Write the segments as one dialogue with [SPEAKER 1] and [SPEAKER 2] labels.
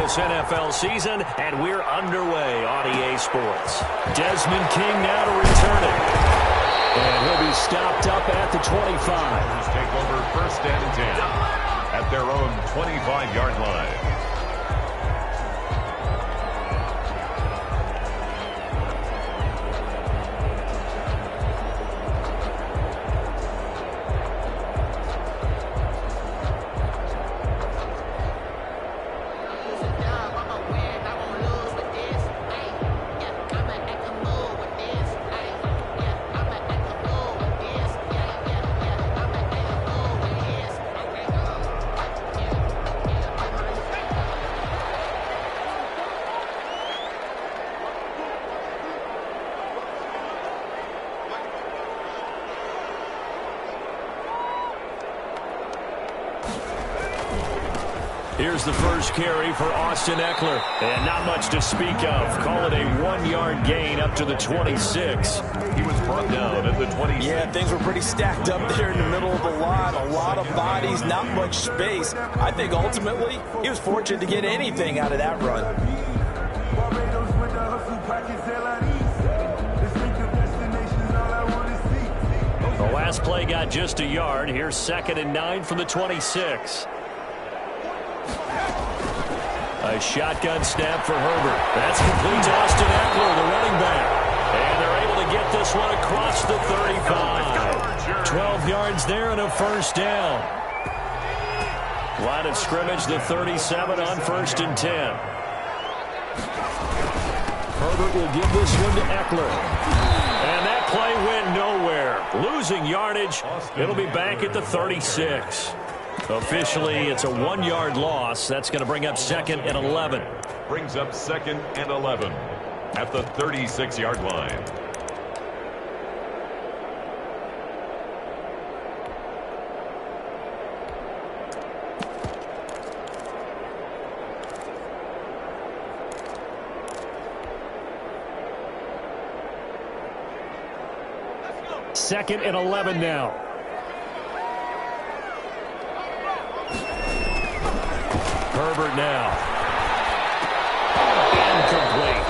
[SPEAKER 1] this NFL season, and we're underway on EA Sports. Desmond King now to return it. And he'll be stopped up at the 25.
[SPEAKER 2] Take over 1st and 10 at their own 25-yard line.
[SPEAKER 1] Here's the first carry for Austin Ekeler. And not much to speak of. Call it a 1-yard gain up to the 26.
[SPEAKER 2] He was brought down at the 26.
[SPEAKER 3] Yeah, things were pretty stacked up there in the middle of the line. A lot of bodies, not much space. I think ultimately he was fortunate to get anything out of that run.
[SPEAKER 1] The last play got just a yard. Here's 2nd and 9 from the 26. A shotgun snap for Herbert. That's complete to Austin Ekeler, the running back. And they're able to get this one across the 35. 12 yards there and a first down. Line of scrimmage, the 37 on 1st and 10. Herbert will give this one to Ekeler. And that play went nowhere. Losing yardage. It'll be back at the 36. Officially, it's a 1-yard loss. That's going to bring up 2nd and 11.
[SPEAKER 2] Brings up 2nd and 11 at the 36-yard line.
[SPEAKER 1] Second and 11 now. Herbert now. Incomplete.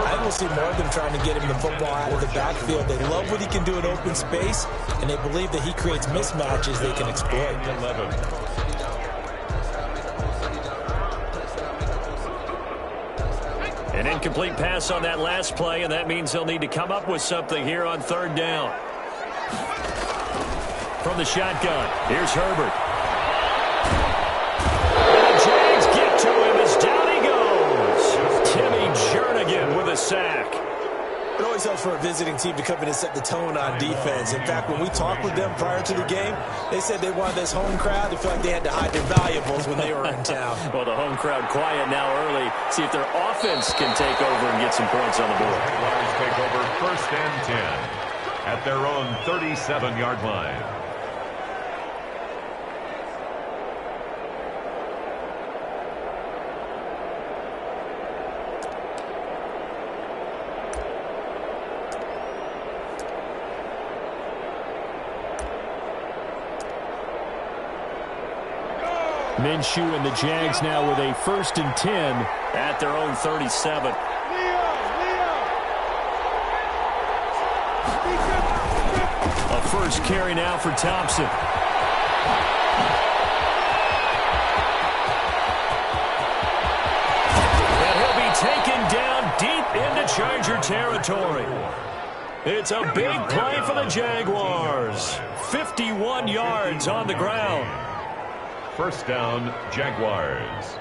[SPEAKER 3] I don't see more of them trying to get him the football out of the backfield. They love what he can do in open space, and they believe that he creates mismatches they can exploit.
[SPEAKER 2] 11.
[SPEAKER 1] An incomplete pass on that last play, and that means they'll need to come up with something here on 3rd down. From the shotgun, here's Herbert. To him as down he goes. Timmy Jernigan with a sack.
[SPEAKER 3] It always helps for a visiting team to come in and set the tone on defense. In fact, when we talked with them prior to the game, they said they wanted this home crowd to feel like they had to hide their valuables when they were in town.
[SPEAKER 1] Well, the home crowd quiet now early. See if their offense can take over and get some points on the board.
[SPEAKER 2] Jaguars take over 1st and 10 at their own 37-yard line.
[SPEAKER 1] Minshew and the Jags now with a 1st and 10 at their own 37. A first carry now for Thompson. And he'll be taken down deep into Charger territory. It's a big play for the Jaguars. 51 yards on the ground.
[SPEAKER 2] 1st down, Jaguars.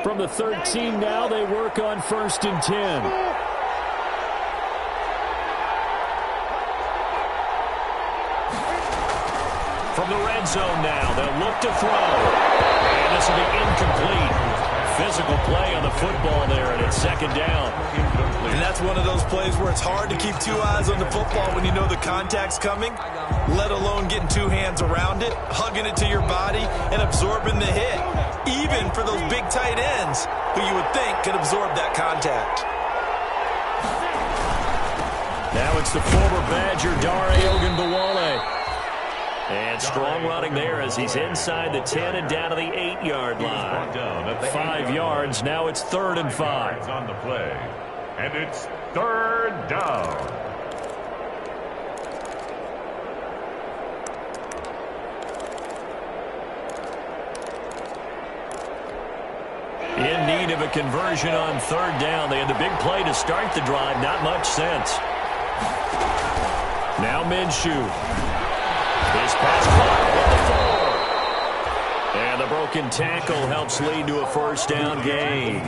[SPEAKER 1] From the 13 now, they work on 1st and 10. From the red zone now, they'll look to throw. And this will be incomplete. physical play on the football there, and it's second down.
[SPEAKER 3] And that's one of those plays where it's hard to keep two eyes on the football when you know the contact's coming, let alone getting two hands around it, hugging it to your body, and absorbing the hit, even for those big tight ends who you would think could absorb that contact.
[SPEAKER 1] Now it's the former Badger, Dare Ogunbowale. And strong running there as he's inside the 10 and down to the 8-yard line. 5 yards. Now it's 3rd and 5.
[SPEAKER 2] On the play. And it's 3rd down.
[SPEAKER 1] In need of a conversion on 3rd down. They had the big play to start the drive. Not much sense. Now Minshew. His pass caught at the 4. And the broken tackle helps lead to a 1st down gain.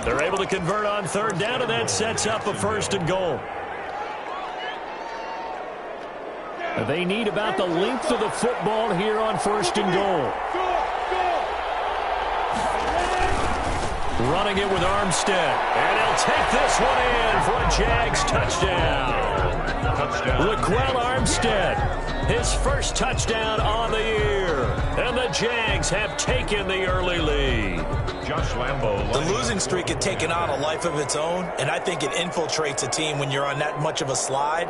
[SPEAKER 1] They're able to convert on 3rd down, and that sets up a 1st and goal. They need about the length of the football here on 1st and goal. Running it with Armstead. And he'll take this one in for a Jags touchdown. Laquell Armstead. His first touchdown on the year. And the Jags have taken the early lead.
[SPEAKER 2] Josh Lambo.
[SPEAKER 3] The losing streak had taken on a life of its own, and I think it infiltrates a team when you're on that much of a slide.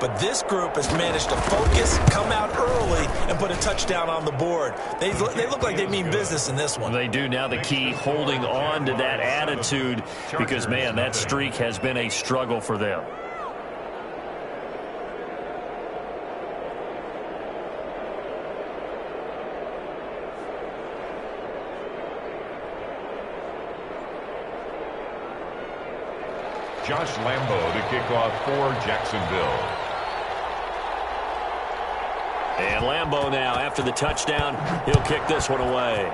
[SPEAKER 3] But this group has managed to focus, come out early, and put a touchdown on the board. They look like they mean business in this one.
[SPEAKER 1] They do. Now the key, holding on to that attitude, because, man, that streak has been a struggle for them.
[SPEAKER 2] Josh Lambo to kick off for Jacksonville.
[SPEAKER 1] And Lambo now, after the touchdown, he'll kick this one away.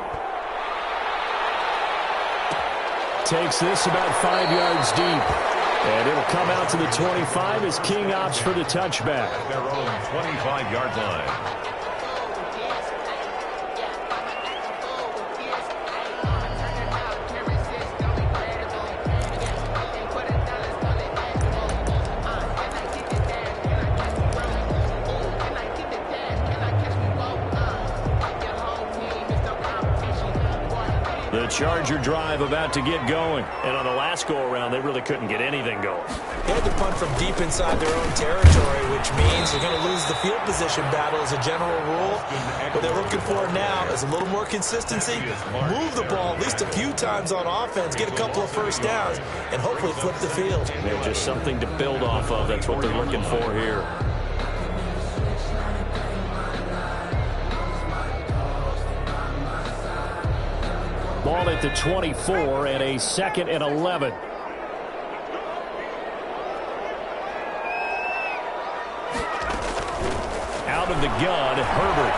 [SPEAKER 1] Takes this about 5 yards deep. And it'll come out to the 25 as King opts for the touchback.
[SPEAKER 2] Their own 25-yard line.
[SPEAKER 1] The Charger drive about to get going. And on the last go-around, they really couldn't get anything going.
[SPEAKER 3] They had to punt from deep inside their own territory, which means they're going to lose the field position battle as a general rule. What they're looking for now is a little more consistency, move the ball at least a few times on offense, get a couple of first downs, and hopefully flip the field.
[SPEAKER 1] They're just something to build off of. That's what they're looking for here. Ball at the 24 and a 2nd and 11. Out of the gun, Herbert.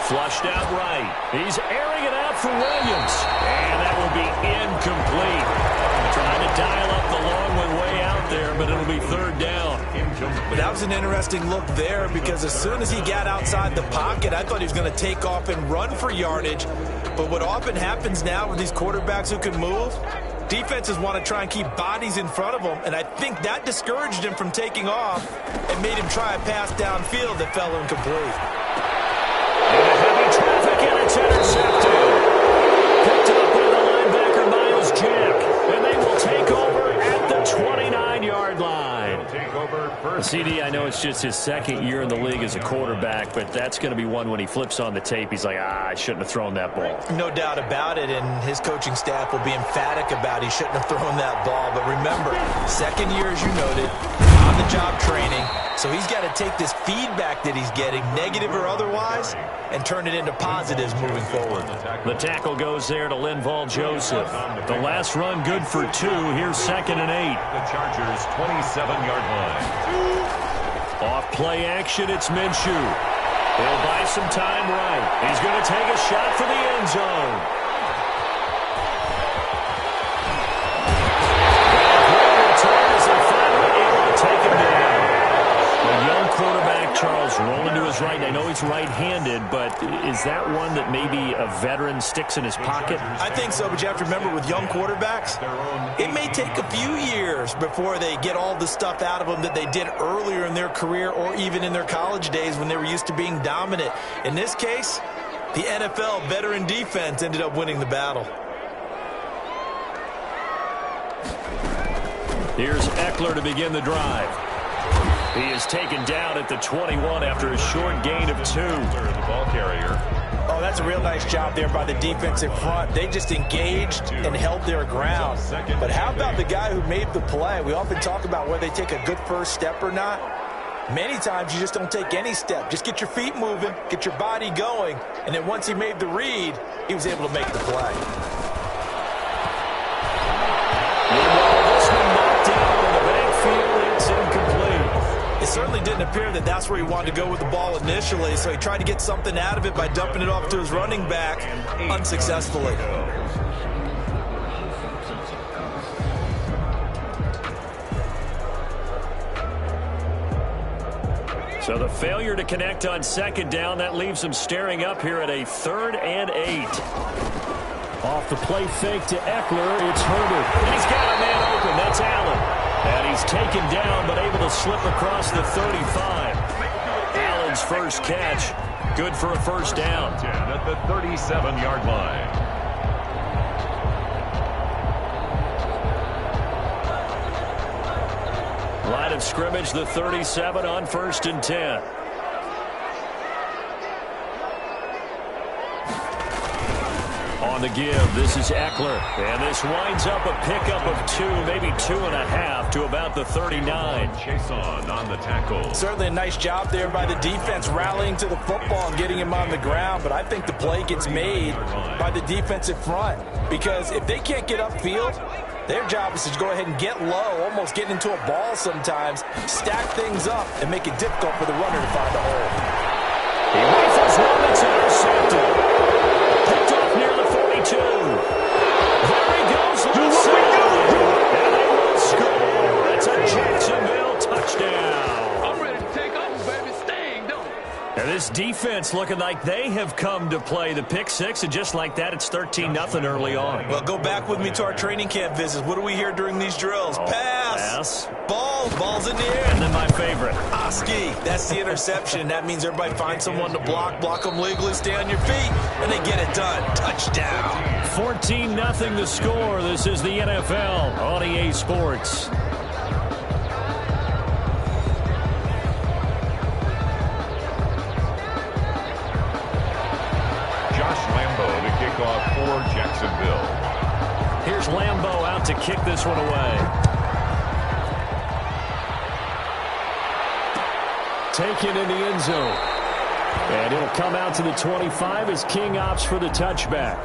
[SPEAKER 1] Flushed out right. He's airing it out for Williams. And that will be incomplete. Trying to dial up the long one way out there, but it'll be 3rd down.
[SPEAKER 3] But that was an interesting look there because as soon as he got outside the pocket, I thought he was going to take off and run for yardage. But what often happens now with these quarterbacks who can move, defenses want to try and keep bodies in front of them, and I think that discouraged him from taking off and made him try a pass downfield that fell incomplete.
[SPEAKER 1] Into heavy traffic, and it's intercepted. Picked up by the linebacker, Miles Jack, and they will take over at the 29-yard line. CD, I know it's just his 2nd year in the league as a quarterback, but that's going to be one when he flips on the tape, he's like, I shouldn't have thrown that ball.
[SPEAKER 3] No doubt about it, and his coaching staff will be emphatic about he shouldn't have thrown that ball. But remember, 2nd year, as you noted, on-the-job training, so he's got to take this feedback that he's getting, negative or otherwise, and turn it into positives moving forward.
[SPEAKER 1] The tackle goes there to Linval Joseph. The last run good for 2. Here's 2nd and 8.
[SPEAKER 2] The Chargers' 27-yard line.
[SPEAKER 1] Off play action, it's Minshew. He'll buy some time right. He's going to take a shot for the end zone. Return as they finally able to take him down. The young quarterback, Charles He's rolling to his right. I know he's right-handed, but is that one that maybe a veteran sticks in his pocket?
[SPEAKER 3] I think so, but you have to remember with young quarterbacks, it may take a few years before they get all the stuff out of them that they did earlier in their career or even in their college days when they were used to being dominant. In this case, the NFL veteran defense ended up winning the battle.
[SPEAKER 1] Here's Ekeler to begin the drive. He is taken down at the 21 after a short gain of 2.
[SPEAKER 2] The ball carrier.
[SPEAKER 3] Oh, that's a real nice job there by the defensive front. They just engaged and held their ground. But how about the guy who made the play? We often talk about whether they take a good first step or not. Many times you just don't take any step. Just get your feet moving, get your body going, and then once he made the read, he was able to make the play.
[SPEAKER 1] This one knocked down in the backfield. It's incomplete.
[SPEAKER 3] It certainly didn't appear that that's where he wanted to go with the ball initially, so he tried to get something out of it by dumping it off to his running back unsuccessfully.
[SPEAKER 1] So the failure to connect on second down, that leaves him staring up here at a 3rd and 8. Off the play fake to Ekeler, it's Herbert. And he's got a man open, that's Allen. And he's taken down, but able to slip across the 35. Allen's first catch, good for a first down.
[SPEAKER 2] At the 37-yard line.
[SPEAKER 1] Line of scrimmage, the 37 on 1st and 10. On the give, this is Ekeler. And this winds up a pickup of 2, maybe 2.5 to about the 39.
[SPEAKER 2] Chase on the tackle.
[SPEAKER 3] Certainly a nice job there by the defense rallying to the football and getting him on the ground, but I think the play gets made by the defensive front because if they can't get upfield, their job is to go ahead and get low, almost get into a ball sometimes, stack things up, and make it difficult for the runner to find a hole.
[SPEAKER 1] He rifles one, it's intercepted. Picked off near the 42. There he goes, left side. And they will score. It's a Jacksonville touchdown.
[SPEAKER 4] I'm ready to take off, baby. Sting, don't it?
[SPEAKER 1] And this defense looking like they have come to play the pick six, and just like that, it's 13-0 early on.
[SPEAKER 3] Well, go back with me to our training camp visits. What do we hear during these drills? Pass. Ball's in the air.
[SPEAKER 1] And then my favorite.
[SPEAKER 3] Oski, that's the interception. That means everybody finds someone to block them legally, stay on your feet, and they get it done. Touchdown.
[SPEAKER 1] 14-0 the score. This is the NFL on EA Sports.
[SPEAKER 2] For Jacksonville.
[SPEAKER 1] Here's Lambeau out to kick this one away. Taken in the end zone. And it'll come out to the 25 as King opts for the touchback.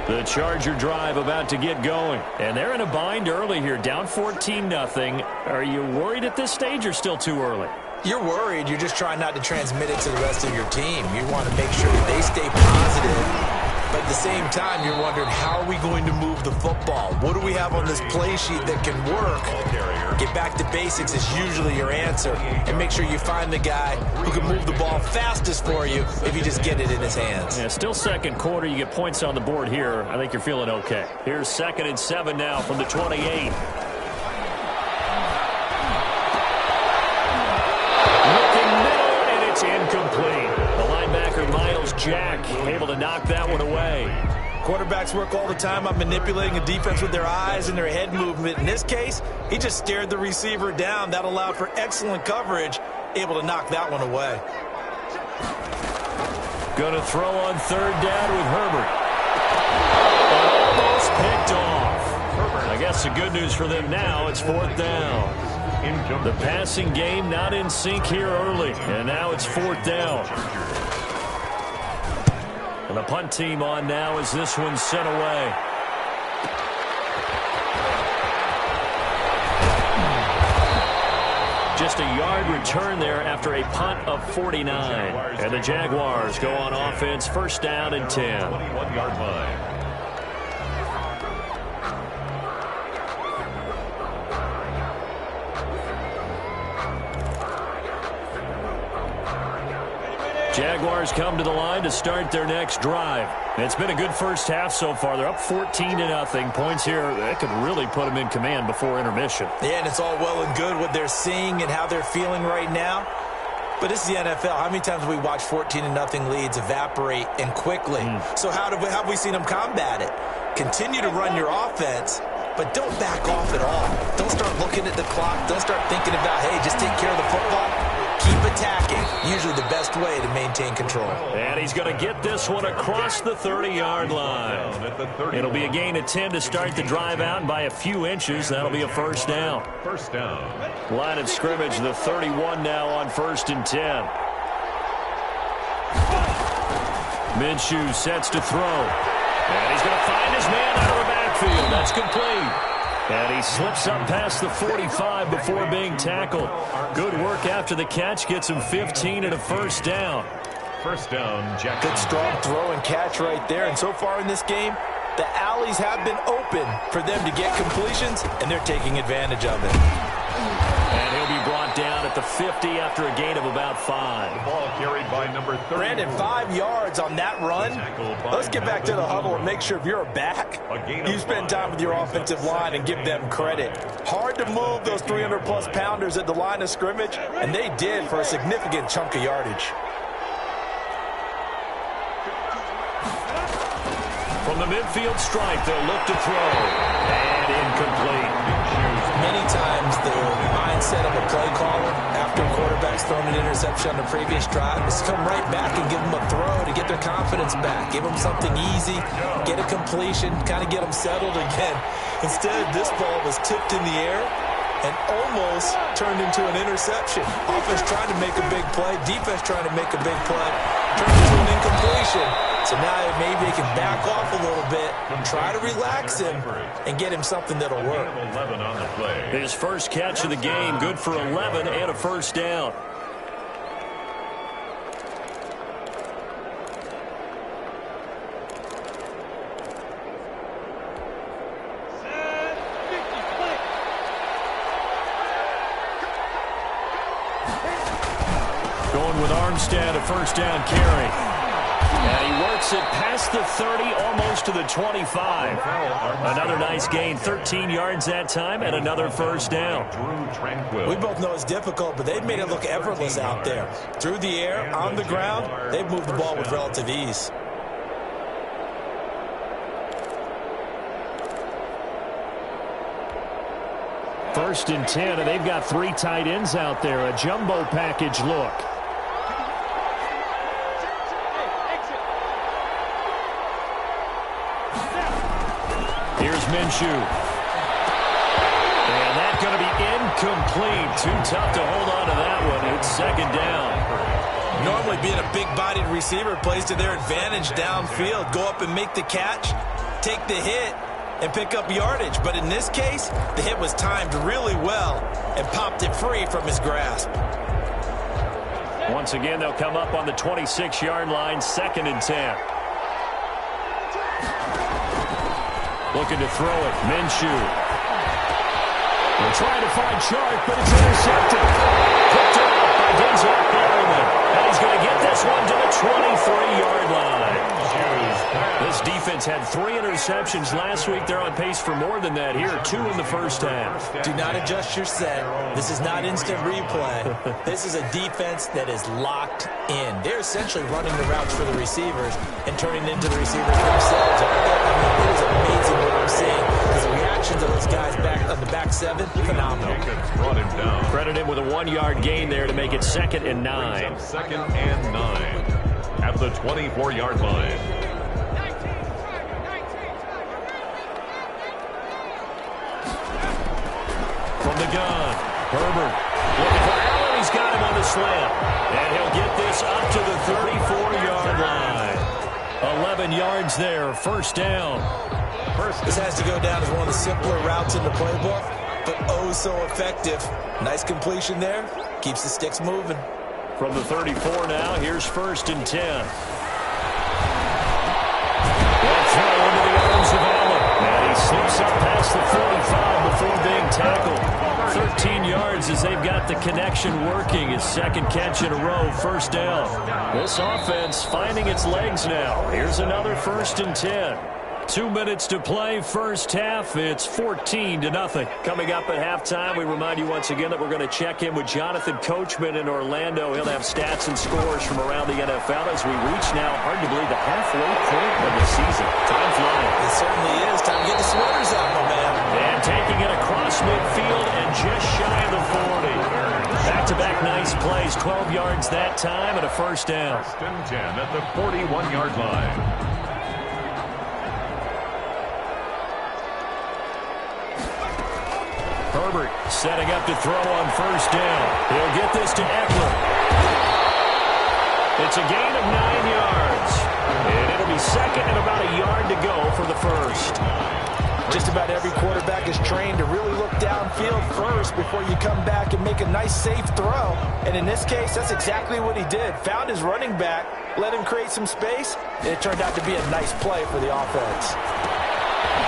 [SPEAKER 1] The Charger drive about to get going. And they're in a bind early here, down 14-0. Are you worried at this stage or still too early?
[SPEAKER 3] You're worried. You're just trying not to transmit it to the rest of your team. You want to make sure that they stay positive. But at the same time, you're wondering, how are we going to move the football? What do we have on this play sheet that can work? Get back to basics is usually your answer. And make sure you find the guy who can move the ball fastest for you if you just get it in his hands.
[SPEAKER 1] Yeah, still second quarter. You get points on the board here. I think you're feeling okay. Here's 2nd and 7 now from the 28. Looking middle, and it's incomplete. The linebacker, Miles Jack, able to knock that one away.
[SPEAKER 3] Quarterbacks work all the time on manipulating a defense with their eyes and their head movement. In this case, he just stared the receiver down. That allowed for excellent coverage, able to knock that one away.
[SPEAKER 1] Going to throw on 3rd down with Herbert. Almost picked off. I guess the good news for them now, it's 4th down. The passing game not in sync here early, and now it's 4th down. And the punt team on now as this one's sent away. Just a yard return there after a punt of 49. And the Jaguars go on offense, first down and 10.
[SPEAKER 2] 21-yard line.
[SPEAKER 1] Jaguars come to the line to start their next drive. It's been a good first half so far. They're up 14-0. Points here, that could really put them in command before intermission.
[SPEAKER 3] Yeah, and it's all well and good what they're seeing and how they're feeling right now. But this is the NFL. How many times have we watched 14-0 leads evaporate and quickly? So how have we seen them combat it? Continue to run your offense, but don't back off at all. Don't start looking at the clock. Don't start thinking about, hey, just take care of the football. Keep attacking. Usually the best way to maintain control.
[SPEAKER 1] And he's going to get this one across the 30-yard line. It'll be a gain of 10 to start the drive out by a few inches. That'll be a first down.
[SPEAKER 2] First down.
[SPEAKER 1] Line of scrimmage, the 31 now on 1st and 10. Minshew sets to throw. And he's going to find his man out of the backfield. That's complete. And he slips up past the 45 before being tackled. Good work after the catch. Gets him 15 and a first down.
[SPEAKER 2] First down, Jackson.
[SPEAKER 3] Good strong throw and catch right there. And so far in this game, the alleys have been open for them to get completions, and they're taking advantage of it.
[SPEAKER 1] And he'll be brought down at the 50 after a gain of about 5.
[SPEAKER 2] The ball carried by number 30.
[SPEAKER 3] Brandon, 5 yards on that run. Let's get back to the huddle and make sure if you're a back, you spend time with your offensive line and give them credit. Hard to move those 300-plus pounders at the line of scrimmage, and they did for a significant chunk of yardage.
[SPEAKER 1] From the midfield stripe, they'll look to throw. And incomplete.
[SPEAKER 3] Many times the mindset of a play caller after a quarterback's thrown an interception on the previous drive is to come right back and give them a throw to get their confidence back. Give them something easy, get a completion, kind of get them settled again. Instead, this ball was tipped in the air and almost turned into an interception. Offense trying to make a big play, defense trying to make a big play, turned into an incompletion. So now maybe they can back off a little bit, try to relax him, and get him something that'll work.
[SPEAKER 2] 11 on the play.
[SPEAKER 1] His first catch of the game, good for 11 and a first down. Going with Armstead, a first down carry. And he works it past the 30, almost to the 25. Another nice gain, 13 yards that time, and another first down.
[SPEAKER 3] We both know it's difficult, but they've made it look effortless out there. Through the air, on the ground, they've moved the ball with relative ease.
[SPEAKER 1] First and 10, and they've got 3 tight ends out there. A jumbo package look. Here's Minshew. And that's going to be incomplete. Too tough to hold on to that one. It's second down.
[SPEAKER 3] Normally being a big-bodied receiver plays to their advantage downfield. Go up and make the catch, take the hit, and pick up yardage. But in this case, the hit was timed really well and popped it free from his grasp.
[SPEAKER 1] Once again, they'll come up on the 26-yard line, second and 10. Looking to throw it. Minshew. They're trying to find Chark, but it's intercepted. Picked up by Denzel Perryman. And he's going to get this one to the 23-yard line. This defense had 3 interceptions last week. They're on pace for more than that here. 2 in the first half.
[SPEAKER 3] Do not adjust your set. This is not instant replay. This is a defense that is locked in. They're essentially running the routes for the receivers and turning into the receivers themselves. It is amazing what I'm seeing. The reactions of those guys back on the back 7, phenomenal.
[SPEAKER 2] Brought him down.
[SPEAKER 1] Credit him with a 1-yard gain there to make it second and 9.
[SPEAKER 2] Second and 9 at the 24-yard line.
[SPEAKER 1] From the gun, Herbert looking for Allen. He's got him on the slant. And he'll get this up to the 34-yard line. 11 yards there, first down.
[SPEAKER 3] This has to go down as one of the simpler routes in the playbook. but oh so effective. Nice completion there. Keeps the sticks moving.
[SPEAKER 1] From the 34 now, here's 1st and 10. They'll throw into the arms of Allen. And he slips up past the 45 before being tackled. 13 yards as they've got the connection working. His 2nd catch in a row, 1st down. This offense finding its legs now. Here's another 1st and 10. 2 minutes to play, 1st half. It's 14-0. Coming up at halftime, we remind you once again that we're going to check in with Jonathan Coachman in Orlando. He'll have stats and scores from around the NFL as we reach now, hard to believe, the halfway point of the season. Time flying.
[SPEAKER 3] It certainly is. Time to get the sweaters out, my man.
[SPEAKER 1] And taking it across midfield and just shy of the 40. Back-to-back nice plays, 12 yards that time and a 1st down.
[SPEAKER 2] 1st and 10 at the 41-yard line.
[SPEAKER 1] Herbert setting up to throw on 1st down. He'll get this to Eckler. It's a gain of 9 yards. And it'll be 2nd and about a yard to go for the 1st.
[SPEAKER 3] Just about every quarterback is trained to really look downfield first before you come back and make a nice, safe throw. And in this case, that's exactly what he did. Found his running back, let him create some space, and it turned out to be a nice play for the offense.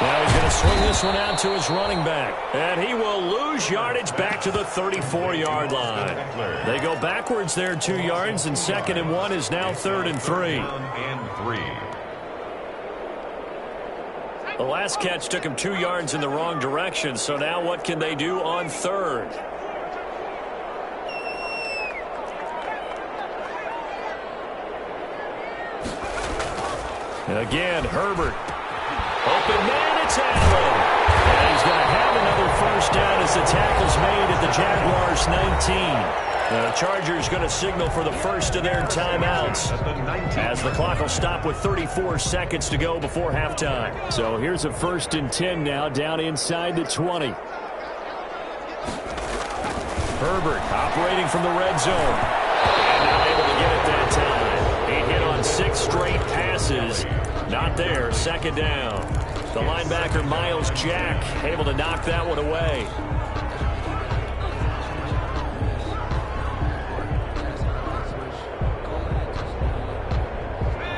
[SPEAKER 1] Now he's going to swing this one out to his running back. And he will lose yardage back to the 34-yard line. They go backwards there 2 yards, and 2nd and 1 is now 3rd and 3. The last catch took him 2 yards in the wrong direction, so now what can they do on 3rd? And again, Herbert. Open man, it's Allen. And he's going to have another 1st down as the tackle's made at the Jaguars' 19. The Chargers going to signal for the first of their timeouts as the clock will stop with 34 seconds to go before halftime. So here's a 1st and 10 now down inside the 20. Herbert operating from the red zone. And not able to get it that time. He hit on 6 straight passes. Not there, 2nd down. The linebacker, Miles Jack, able to knock that one away.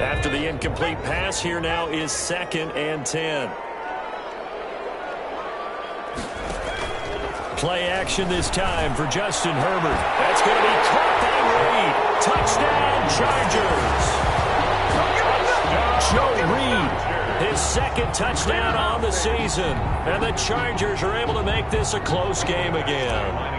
[SPEAKER 1] After the incomplete pass, here now is 2nd and 10. Play action this time for Justin Herbert. That's going to be caught by Reed. Touchdown, Chargers. Joe Reed, his 2nd touchdown on the season. And the Chargers are able to make this a close game again.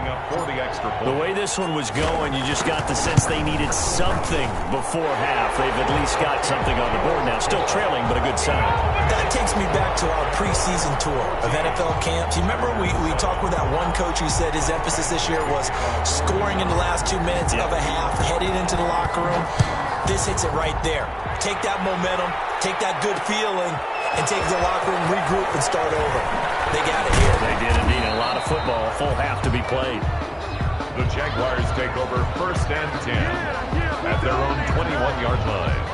[SPEAKER 1] The way this one was going, you just got the sense they needed something before half. They've at least got something on the board now. Still trailing, but a good sign.
[SPEAKER 3] That takes me back to our preseason tour of NFL camps. You remember we talked with that one coach who said his emphasis this year was scoring in the last 2 minutes of a half, heading into the locker room. This hits it right there. Take that momentum, take that good feeling, and take the locker room, regroup, and start over. They got it here.
[SPEAKER 1] They did indeed. A lot of football, full half to be played.
[SPEAKER 2] The Jaguars take over 1st and 10 at their own 21-yard line.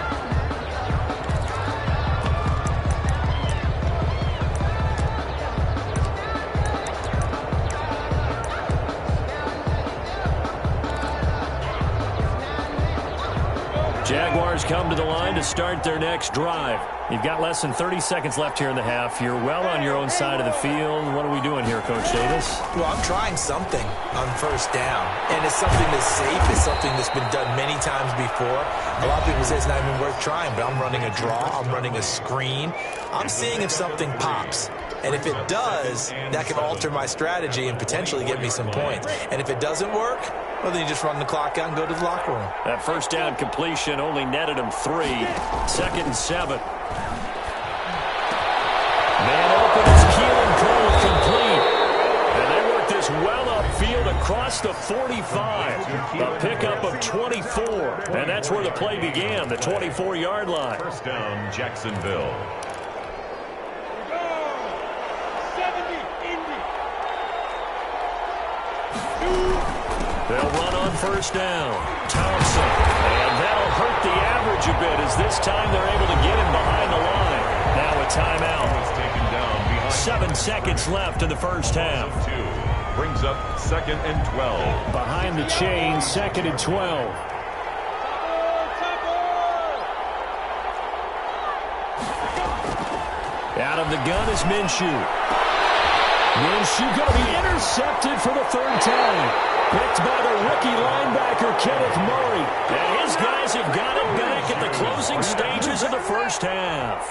[SPEAKER 1] Jaguars come to the line to start their next drive. You've got less than 30 seconds left here in the half. You're well on your own side of the field. What are we doing here, Coach Davis?
[SPEAKER 3] Well, I'm trying something on 1st down, and it's something that's safe. It's something that's been done many times before. A lot of people say it's not even worth trying, but I'm running a draw. I'm running a screen. I'm seeing if something pops. And if it does, that can alter my strategy and potentially get me some points. And if it doesn't work, well, then you just run the clock out and go to the locker room.
[SPEAKER 1] That 1st down completion only netted him 3. 2nd and 7. Man open is Keelan Cole complete. And they work this well upfield across the 45. A pickup of 24. And that's where the play began, the 24-yard line.
[SPEAKER 2] 1st down, Jacksonville.
[SPEAKER 1] They'll run on 1st down. Thompson. And that'll hurt the average a bit as this time they're able to get him behind the line. Now a timeout. 17 14 seconds left in the first half.
[SPEAKER 2] Brings up 2nd and 12.
[SPEAKER 1] Behind the chain, 2nd and 12. Out of the gun is Minshew. Minshew going to be intercepted for the 3rd time. Picked by the rookie linebacker, Kenneth Murray. And his guys have got it back at the closing stages of the first half.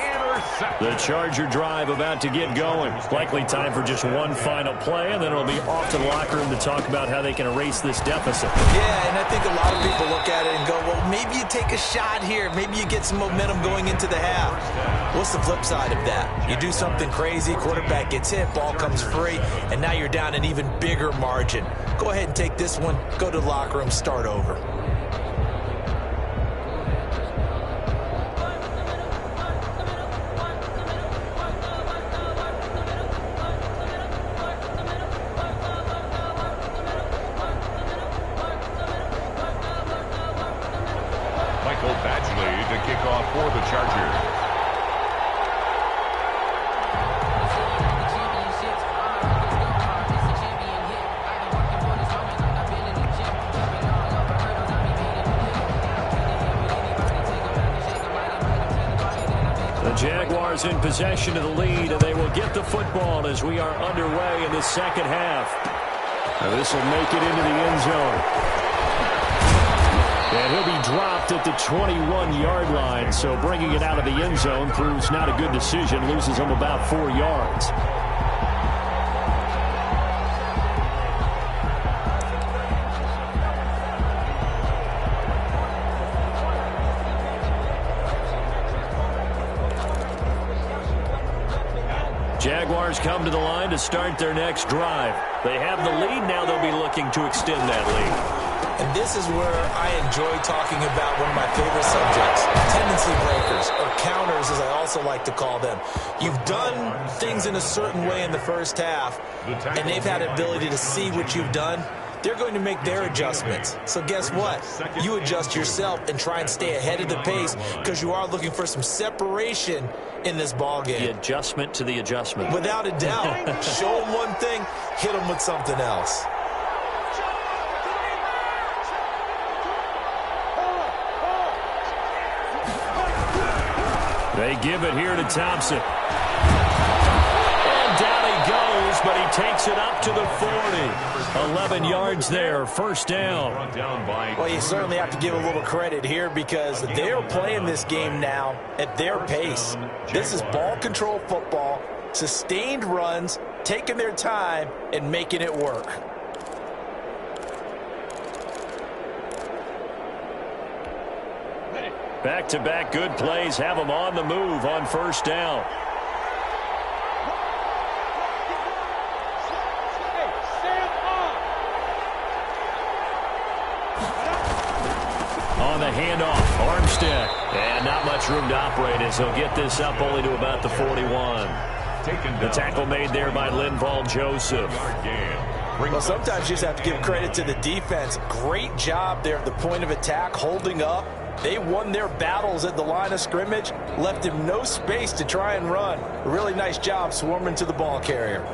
[SPEAKER 1] The Charger drive about to get going. Likely time for just one final play, and then it'll be off to the locker room to talk about how they can erase this deficit.
[SPEAKER 3] Yeah, and I think a lot of people look at it and go, well, maybe you take a shot here. Maybe you get some momentum going into the half. What's the flip side of that? You do something crazy, quarterback gets hit, ball comes free, and now you're down an even bigger margin. Go ahead and take this one, go to the locker room, start over.
[SPEAKER 2] Michael Badgley to kick off for the Chargers.
[SPEAKER 1] Jaguars in possession of the lead, and they will get the football as we are underway in the second half. Now this will make it into the end zone. And he'll be dropped at the 21-yard line, so bringing it out of the end zone proves not a good decision. Loses him about 4 yards. Jaguars come to the line to start their next drive. They have the lead. Now they'll be looking to extend that lead.
[SPEAKER 3] And this is where I enjoy talking about one of my favorite subjects, tendency breakers, or counters as I also like to call them. You've done things in a certain way in the first half, and they've had the ability to see what you've done. They're going to make their adjustments. So guess what? You adjust yourself and try and stay ahead of the pace because you are looking for some separation in this ball game.
[SPEAKER 1] The adjustment to the adjustment.
[SPEAKER 3] Without a doubt. Show them one thing, hit them with something else.
[SPEAKER 1] They give it here to Thompson. And down he goes, but he takes it up to the 40. 11 yards there, first down.
[SPEAKER 3] Well, you certainly have to give a little credit here because they're playing this game now at their pace. This is ball control football, sustained runs, taking their time, and making it work.
[SPEAKER 1] Back-to-back good plays have them on the move on first down. On the handoff, Armstead. And not much room to operate as he'll get this up only to about the 41. The tackle made there by Linval Joseph.
[SPEAKER 3] Well, sometimes you just have to give credit to the defense. Great job there at the point of attack, holding up. They won their battles at the line of scrimmage, left him no space to try and run. A really nice job swarming to the ball carrier.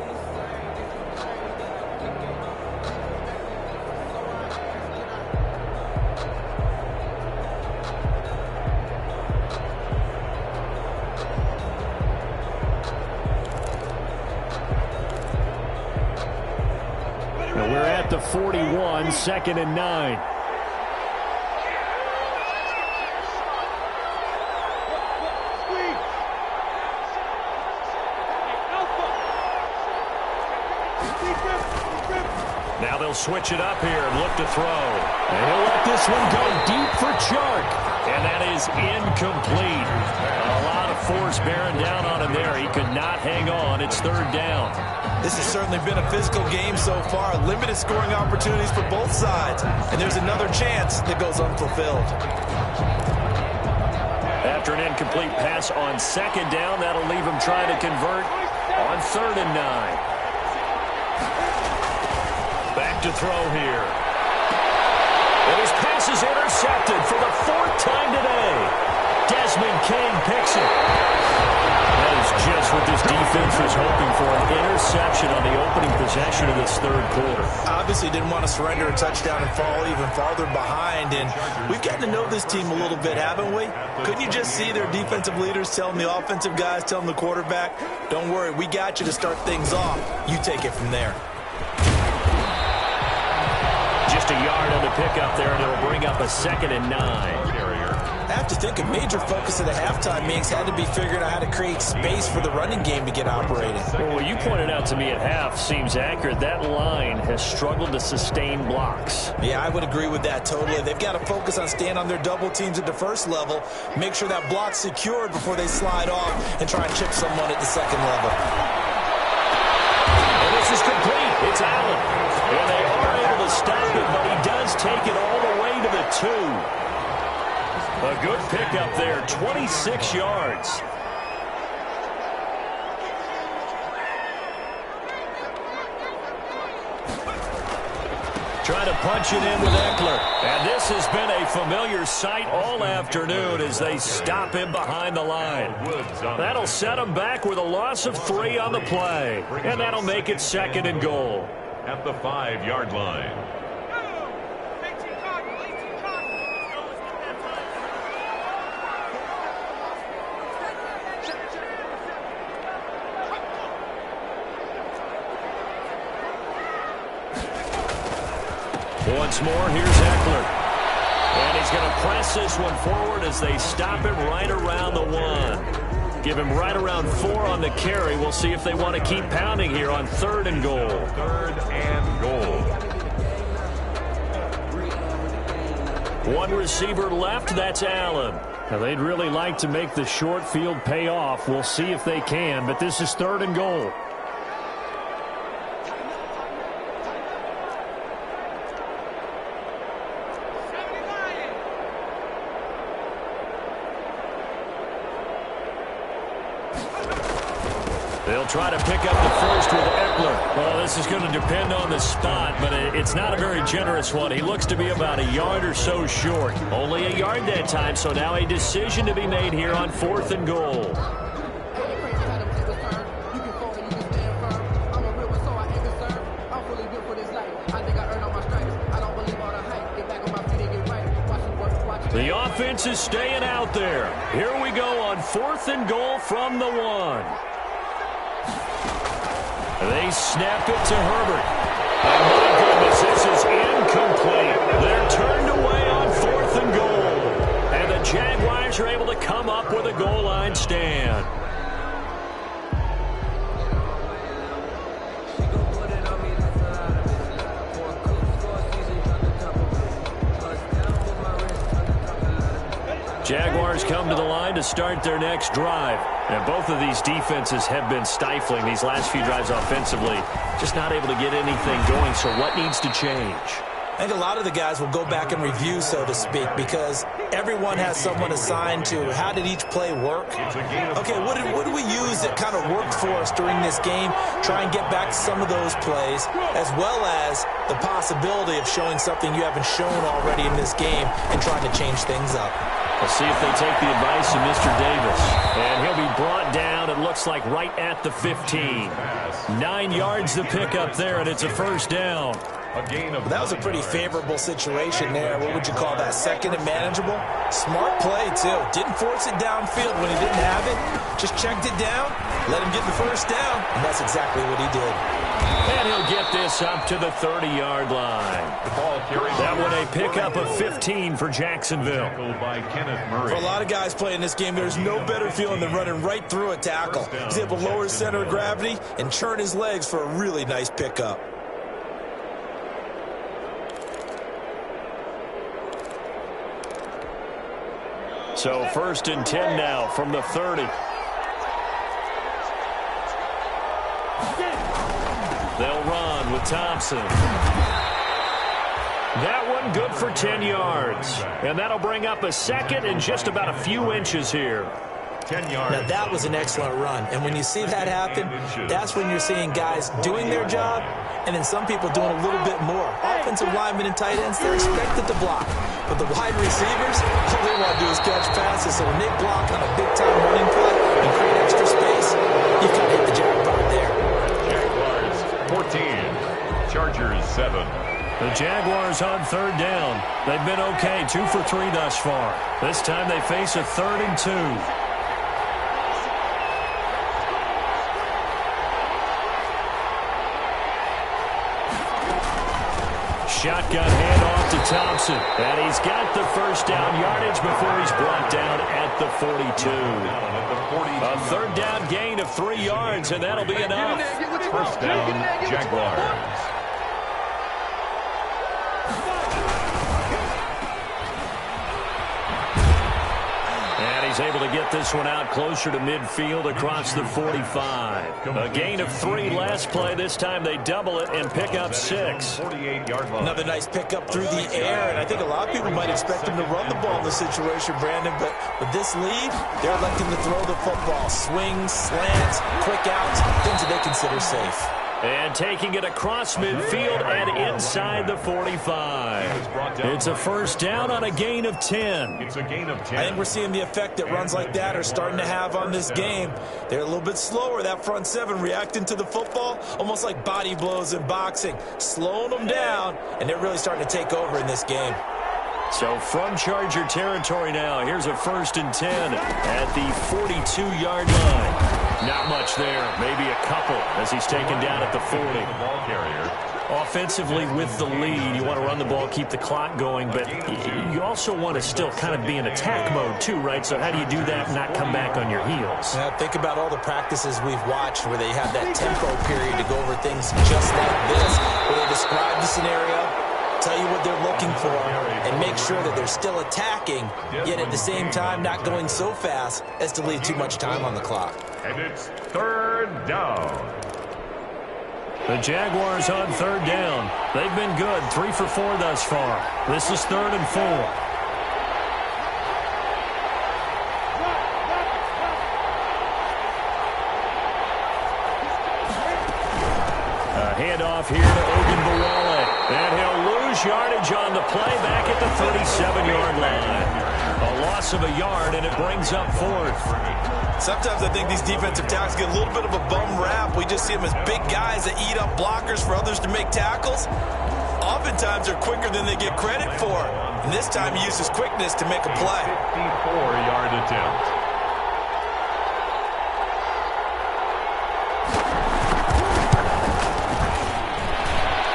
[SPEAKER 1] Now we're at the 41, 2nd and 9. Now they'll switch it up here and look to throw. And he'll let this one go deep for Chark. And that is incomplete. A lot of force bearing down on him there. He could not hang on. It's 3rd down.
[SPEAKER 3] This has certainly been a physical game so far. Limited scoring opportunities for both sides. And there's another chance that goes unfulfilled.
[SPEAKER 1] After an incomplete pass on 2nd down, that'll leave him trying to convert on 3rd and 9. Back to throw here. And his pass is intercepted for the 4th time today. Desmond King picks it. That is just what this defense was hoping for an interception on the opening possession of this third quarter.
[SPEAKER 3] Obviously didn't want to surrender a touchdown and fall even farther behind. And we've gotten to know this team a little bit, haven't we? Couldn't you just see their defensive leaders telling the offensive guys, telling the quarterback, don't worry, we got you to start things off. You take it from there.
[SPEAKER 1] Just a yard on the pickup there, and it'll bring up a 2nd and 9.
[SPEAKER 3] I have to think a major focus of the halftime meetings had to be figuring out how to create space for the running game to get operating.
[SPEAKER 1] Well, what you pointed out to me at half seems accurate. That line has struggled to sustain blocks.
[SPEAKER 3] Yeah, I would agree with that totally. They've got to focus on staying on their double teams at the first level, make sure that block's secured before they slide off and try and chip someone at the second level.
[SPEAKER 1] And this is complete. It's Allen. And they are able to stop it, but he does take it all the way to the 2. A good pickup there, 26 yards. Trying to punch it in with Eckler. And this has been a familiar sight all afternoon as they stop him behind the line. That'll set him back with a loss of 3 on the play. And that'll make it 2nd and goal.
[SPEAKER 2] At the 5-yard line.
[SPEAKER 1] Once more, here's Eckler. And he's going to press this one forward as they stop him right around the 1. Give him right around 4 on the carry. We'll see if they want to keep pounding here on 3rd and goal.
[SPEAKER 2] 3rd and goal.
[SPEAKER 1] 1 receiver left, that's Allen. Now, they'd really like to make the short field pay off. We'll see if they can, but this is 3rd and goal. They'll try to pick up the first with Eckler. Well, this is going to depend on the spot, but it's not a very generous one. He looks to be about a yard or so short. Only a yard that time, so now a decision to be made here on 4th and goal. The offense is staying out there. Here we go on 4th and goal from the 1. They snap it to Herbert. And my goodness, this is incomplete. They're turned away on 4th and goal. And the Jaguars are able to come up with a goal line stand. Jaguars come to the line to start their next drive. And both of these defenses have been stifling these last few drives offensively. Just not able to get anything going, so what needs to change?
[SPEAKER 3] I think a lot of the guys will go back and review, so to speak, because everyone has someone assigned to how did each play work. Okay, what did we use that kind of worked for us during this game? Try and get back to some of those plays, as well as the possibility of showing something you haven't shown already in this game and trying to change things up.
[SPEAKER 1] We'll see if they take the advice of Mr. Davis. And he'll be brought down, it looks like, right at the 15. 9 yards to pick up there, and it's a first down.
[SPEAKER 3] That was a pretty favorable situation there. What would you call that? 2nd and manageable? Smart play, too. Didn't force it downfield when he didn't have it. Just checked it down, let him get the first down, and that's exactly what he did.
[SPEAKER 1] And he'll get this up to the 30-yard line. That one a pickup of 15 for Jacksonville.
[SPEAKER 3] For a lot of guys playing this game, there's no better feeling than running right through a tackle. He's able to lower his center of gravity and turn his legs for a really nice pickup.
[SPEAKER 1] So 1st and 10 now from the 30. They'll run with Thompson. That one good for 10 yards. And that'll bring up a 2nd and just about a few inches here.
[SPEAKER 2] 10 yards.
[SPEAKER 3] Now, that was an excellent run. And when you see that happen, that's when you're seeing guys doing their job and then some people doing a little bit more. Offensive linemen and tight ends, they're expected to block. But the wide receivers, all they want to do is catch passes. So when they block on a big-time running play and create extra space, you've got
[SPEAKER 2] 7.
[SPEAKER 1] The Jaguars on third down. They've been okay, 2 for 3 thus far. This time they face a 3rd and 2. Shotgun handoff to Thompson. And he's got the first down yardage before he's brought down at the 42. A 3rd down gain of 3 yards, and that'll be enough.
[SPEAKER 2] First down, Jaguars.
[SPEAKER 1] He's able to get this one out closer to midfield across the 45. A gain of 3 last play. This time they double it and pick up 6.
[SPEAKER 3] Another nice pickup through the air, and I think a lot of people might expect him to run the ball in this situation, Brandon, but with this lead, they're electing to throw the football. Swings, slants, quick outs, things that they consider safe.
[SPEAKER 1] And taking it across midfield and inside the 45. It's a first down on a gain of 10.
[SPEAKER 2] It's a gain of 10.
[SPEAKER 3] I think we're seeing the effect that runs like that are starting to have on this game. They're a little bit slower, that front 7, reacting to the football, almost like body blows in boxing, slowing them down, and they're really starting to take over in this game.
[SPEAKER 1] So from Charger territory now, here's a 1st and 10 at the 42-yard line. Not much there, maybe a couple as he's taken down at the 40.
[SPEAKER 2] The ball carrier.
[SPEAKER 1] Offensively with the lead, you want to run the ball, keep the clock going, but you also want to still kind of be in attack mode too, right? So how do you do that and not come back on your heels?
[SPEAKER 3] Yeah, think about all the practices we've watched where they have that tempo period to go over things just like this, where they describe the scenario, tell you what they're looking for, and make sure that they're still attacking, yet at the same time not going so fast as to leave too much time on the clock.
[SPEAKER 2] And it's 3rd down.
[SPEAKER 1] The Jaguars on 3rd down. They've been good, 3 for 4 thus far. This is 3rd and 4. A handoff here to Ogunbowale. And he'll lose yardage on the play back at the 37-yard line. A loss of a yard, and it brings up 4th.
[SPEAKER 3] Sometimes I think these defensive tackles get a little bit of a bum rap. We just see them as big guys that eat up blockers for others to make tackles. Oftentimes they're quicker than they get credit for. And this time he uses quickness to make a play.
[SPEAKER 2] 54-yard attempt.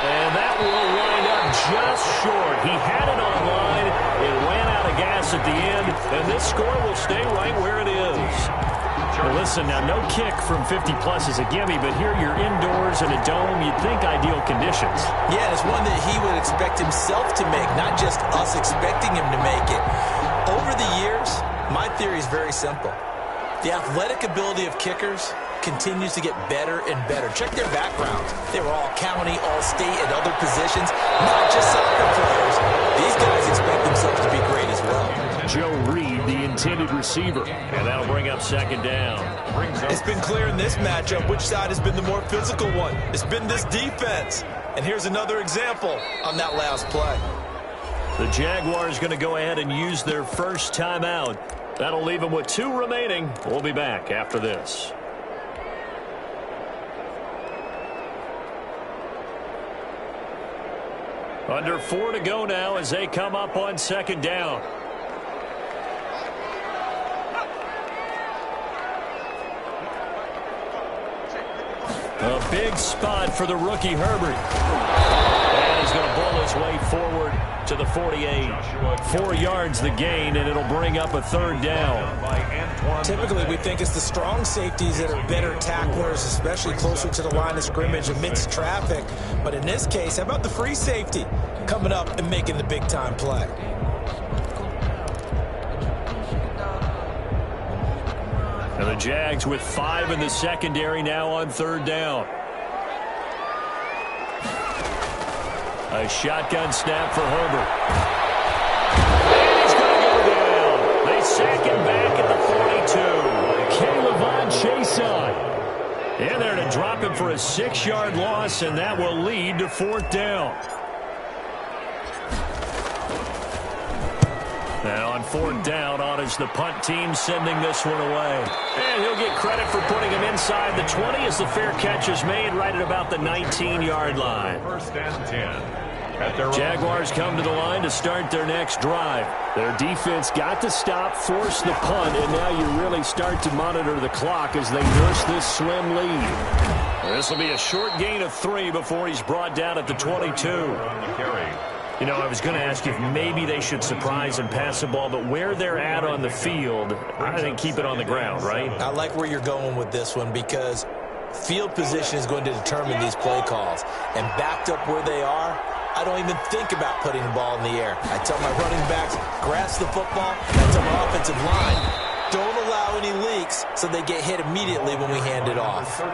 [SPEAKER 1] And that will wind up just short. He had it on line. It ran out of gas at the end, and this score will stay right where it is. Well, listen, now no kick from 50-plus is a gimme, but here you're indoors in a dome. You'd think ideal conditions.
[SPEAKER 3] Yeah, it's one that he would expect himself to make, not just us expecting him to make it. Over the years, my theory is very simple. The athletic ability of kickers continues to get better and better. Check their backgrounds. They were all county, all state, and other positions, not just soccer players. These guys expect themselves to be great as well.
[SPEAKER 1] Joe Reed, the intended receiver, and that'll bring up 2nd down.
[SPEAKER 3] It's been clear in this matchup which side has been the more physical one. It's been this defense. And here's another example on that last play.
[SPEAKER 1] The Jaguars going to go ahead and use their first timeout. That'll leave them with 2 remaining. We'll be back after this. Under 4 to go now as they come up on 2nd down. A big spot for the rookie Herbert. And he's going to bull his way forward to the 48. 4 yards the gain, and it'll bring up a 3rd down.
[SPEAKER 3] Typically, we think it's the strong safeties that are better tacklers, especially closer to the line of scrimmage amidst traffic. But in this case, how about the free safety coming up and making the big-time play?
[SPEAKER 1] And the Jags with 5 in the secondary now on 3rd down. A shotgun snap for Herbert. And he's going to go down. They sack him back at the 42. K'Lavon Chaisson in there to drop him for a 6-yard loss, and that will lead to 4th down. Now on 4th down, on is the punt team sending this one away. And he'll get credit for putting him inside the 20 as the fair catch is made right at about the 19-yard line.
[SPEAKER 2] 1st and 10.
[SPEAKER 1] Jaguars come to the line to start their next drive. Their defense got to stop, force the punt, and now you really start to monitor the clock as they nurse this slim lead. This will be a short gain of 3 before he's brought down at the 22. You know, I was going to ask if maybe they should surprise and pass the ball, but where they're at on the field, I think keep it on the ground, right?
[SPEAKER 3] I like where you're going with this one because field position is going to determine these play calls. And backed up where they are, I don't even think about putting the ball in the air. I tell my running backs, grasp the football, and I tell my offensive line, don't allow any leaks so they get hit immediately when we hand it off.
[SPEAKER 1] A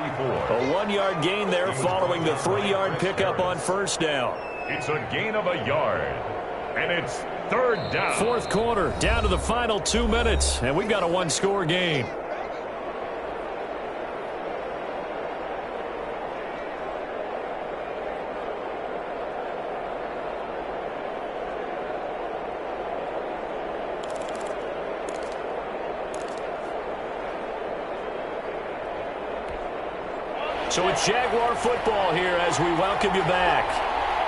[SPEAKER 1] 1-yard gain there following the 3-yard pickup on 1st down.
[SPEAKER 2] It's a gain of a yard, and it's 3rd down.
[SPEAKER 1] 4th quarter, down to the final 2 minutes, and we've got a 1-score game. So it's Jaguar football here as we welcome you back.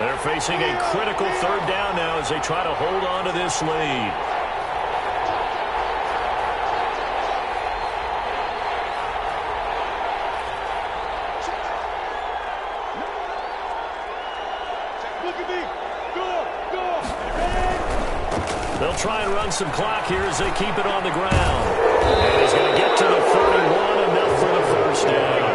[SPEAKER 1] They're facing a critical 3rd down now as they try to hold on to this lead. They'll try and run some clock here as they keep it on the ground. And he's going to get to the 31, enough for the 1st down.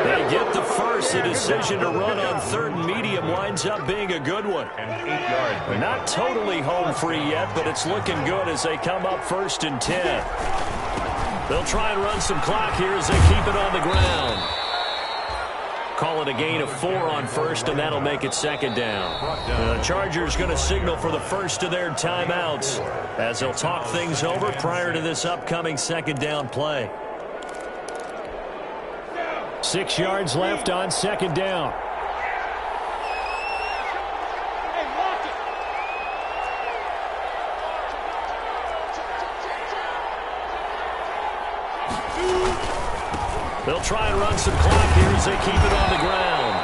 [SPEAKER 1] They get the first. The decision to run on 3rd and medium winds up being a good one.
[SPEAKER 2] And 8 yards.
[SPEAKER 1] They're not totally home free yet, but it's looking good as they come up 1st and 10. They'll try and run some clock here as they keep it on the ground. Call it a gain of 4 on 1st, and that'll make it 2nd down. The Chargers going to signal for the first of their timeouts as they'll talk things over prior to this upcoming 2nd down play. 6 yards left on 2nd down. They'll try and run some clock here as they keep it on the ground.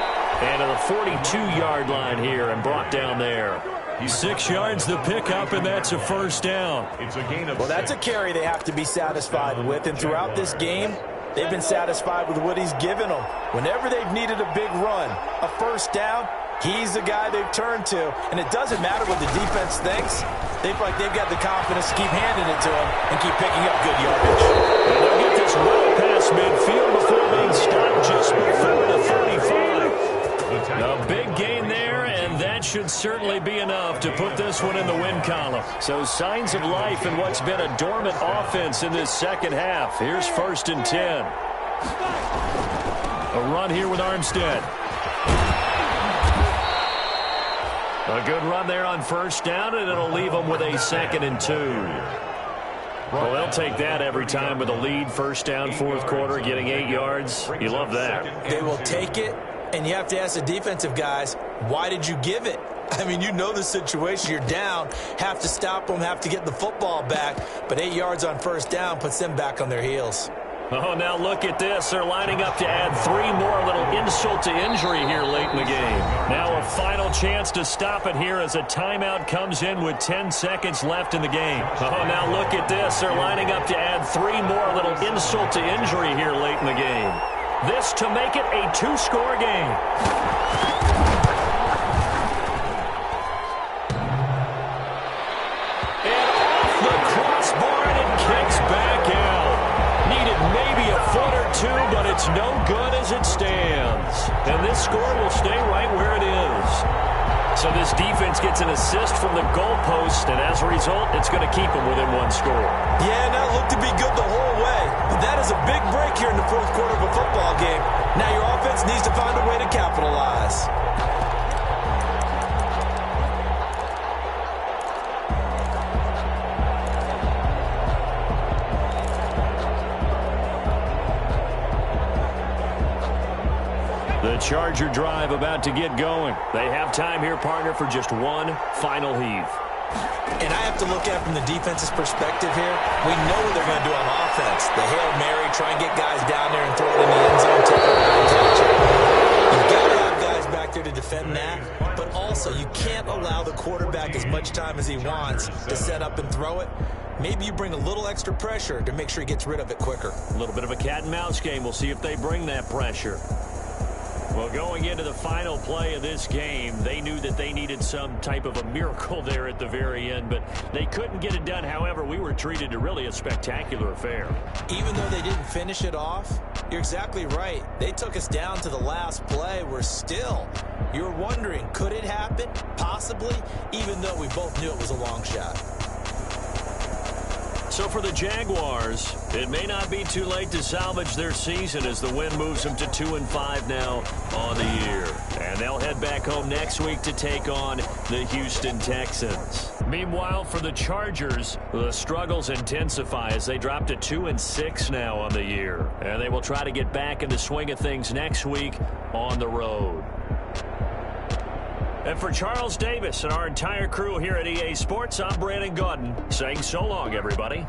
[SPEAKER 1] And to the 42-yard line here and brought down there. 6 yards the pickup, and that's a 1st down.
[SPEAKER 2] It's a gain of
[SPEAKER 3] Well, that's a carry they have to be satisfied with. And throughout this game, they've been satisfied with what he's given them. Whenever they've needed a big run, a 1st down, he's the guy they've turned to. And it doesn't matter what the defense thinks. They feel like they've got the confidence to keep handing it to him and keep picking up good yardage.
[SPEAKER 1] And they'll get this well past midfield before being stopped just before the 35. A big gain there, and that should certainly be enough to put this one in the win column. So signs of life in what's been a dormant offense in this 2nd half. Here's 1st and 10. A run here with Armstead. A good run there on 1st down, and it'll leave them with a 2nd and 2. Well, they'll take that every time with a lead. 1st down, 4th quarter, getting 8 yards. You love that.
[SPEAKER 3] They will take it, and you have to ask the defensive guys, why did you give it? I mean, you know the situation. You're down, have to stop them, have to get the football back, but 8 yards on 1st down puts them back on their heels.
[SPEAKER 1] Oh, now look at this. They're lining up to add 3 more, a little insult to injury here late in the game. Now a final chance to stop it here as a timeout comes in with 10 seconds left in the game. Oh, now look at this. They're lining up to add 3 more, a little insult to injury here late in the game. This to make it a 2-score game. And off the crossbar, and it kicks back out. Needed maybe a foot or two, but it's no good as it stands. And this score will stay right where it is. So this defense gets an assist from the goalpost, and as a result, it's going to keep them within 1 score.
[SPEAKER 3] Yeah, and that looked to be good the whole way. But that is a big break here in the 4th quarter of a football game. Now your offense needs to find a way to capitalize.
[SPEAKER 1] The Charger drive about to get going. They have time here, partner, for just one final heave.
[SPEAKER 3] And I have to look at it from the defense's perspective here. We know what they're going to do on offense. The Hail Mary, try and get guys down there and throw it in the end zone, take it around, catch it. You've got to have guys back there to defend that. But also, you can't allow the quarterback as much time as he wants to set up and throw it. Maybe you bring a little extra pressure to make sure he gets rid of it quicker.
[SPEAKER 1] A little bit of a cat and mouse game. We'll see if they bring that pressure. Well, going into the final play of this game, they knew that they needed some type of a miracle there at the very end, but they couldn't get it done. However, we were treated to really a spectacular affair.
[SPEAKER 3] Even though they didn't finish it off, you're exactly right. They took us down to the last play. We're still, you're wondering, could it happen? Possibly, even though we both knew it was a long shot.
[SPEAKER 1] So for the Jaguars, it may not be too late to salvage their season as the win moves them to 2-5 now on the year. And they'll head back home next week to take on the Houston Texans. Meanwhile, for the Chargers, the struggles intensify as they drop to 2-6 now on the year. And they will try to get back in the swing of things next week on the road. And for Charles Davis and our entire crew here at EA Sports, I'm Brandon Gaudin saying so long, everybody.